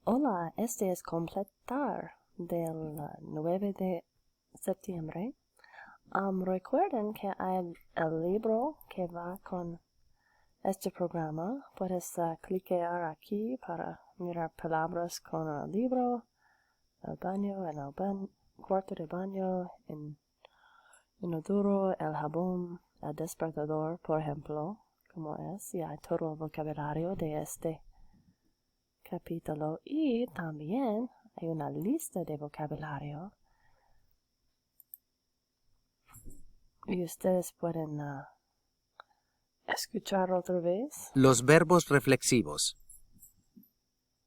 Hola, este es Completar del 9 de septiembre. Recuerden que hay el libro que va con este programa. Puedes clicar aquí para mirar palabras con el libro, el baño, en el cuarto de baño, en inodoro, el jabón, el despertador, por ejemplo, como es, y hay todo el vocabulario de este capítulo, y también hay una lista de vocabulario y ustedes pueden escuchar otra vez. Los verbos reflexivos.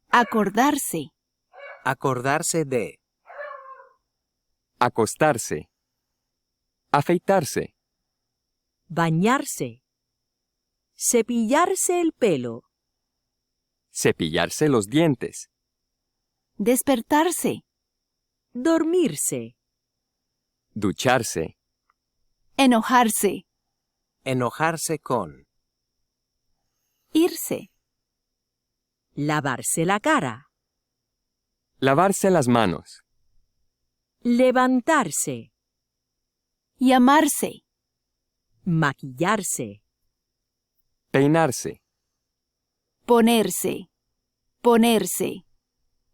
Acordarse, Acordarse de. Acostarse. Afeitarse. bañarse, cepillarse el pelo, Cepillarse los dientes. despertarse, dormirse, Ducharse. enojarse, Enojarse con. irse, lavarse la cara, Lavarse las manos. levantarse, llamarse, maquillarse, Peinarse. ponerse,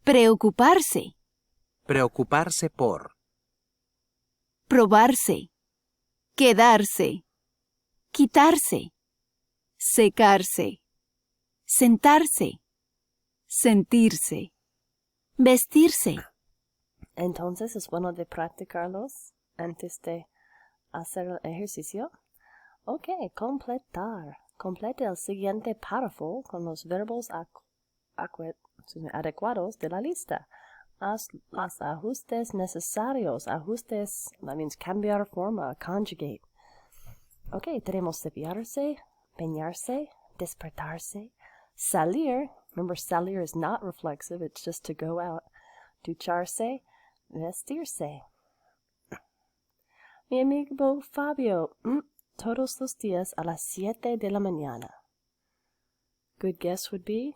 preocuparse, Preocuparse por. probarse, quedarse, quitarse, secarse, sentarse, sentirse, vestirse. Entonces es bueno de practicarlos antes de hacer el ejercicio. Ok, completar. Complete el siguiente párrafo con los verbos adecuados de la lista. Haz los ajustes necesarios. Ajustes, that means cambiar forma, conjugate. Ok, tenemos cepillarse, bañarse, despertarse, salir. Remember, salir is not reflexive, it's just to go out. Ducharse, vestirse. Mi amigo Fabio, todos los días a las 7 de la mañana. Good guess would be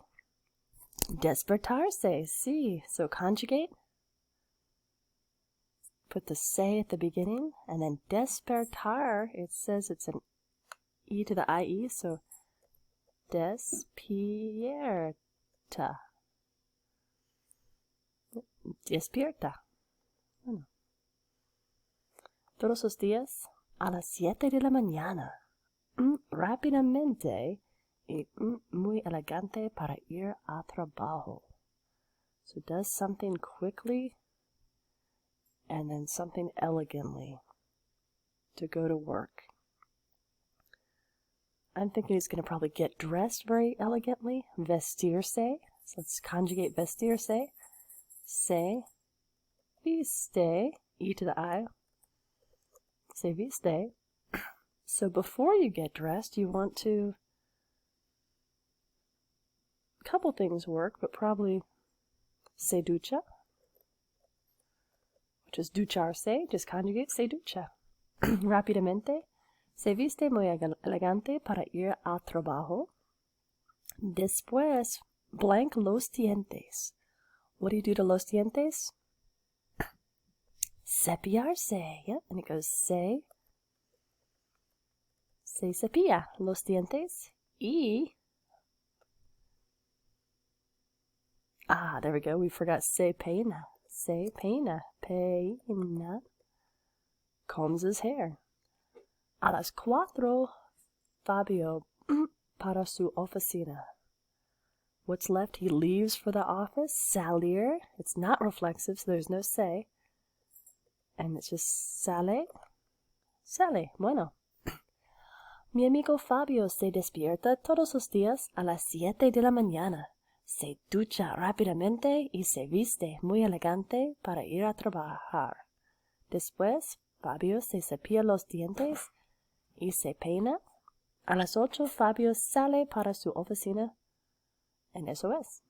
despertarse. Sí, so conjugate. Put the se at the beginning, and then despertar, it says it's an E to the IE, so despierta. Despierta. Bueno. Todos los días a las 7 de la mañana. Rápidamente y muy elegante para ir a trabajo. So does something quickly and then something elegantly to go to work. I'm thinking he's going to probably get dressed very elegantly. Vestirse. So let's conjugate vestirse. Se viste. E to the I. Se viste. So before you get dressed, you want to... A couple things work, but probably se ducha, which is ducharse, just conjugate se ducha. Rápidamente, se viste muy elegante para ir al trabajo. Después, blank los dientes. What do you do to los dientes? Cepillarse, yeah, and it goes se cepilla los dientes y... there we go. We forgot se peina. Se peina. Peina. Combs his hair. A las 4, Fabio para su oficina. What's left? He leaves for the office. Salir. It's not reflexive, so there's no se. And it's just sale. Sale. Bueno. Mi amigo Fabio se despierta todos los días a las 7 de la mañana. Se ducha rápidamente y se viste muy elegante para ir a trabajar. Después, Fabio se cepilla los dientes y se peina. A las 8, Fabio sale para su oficina. En eso es.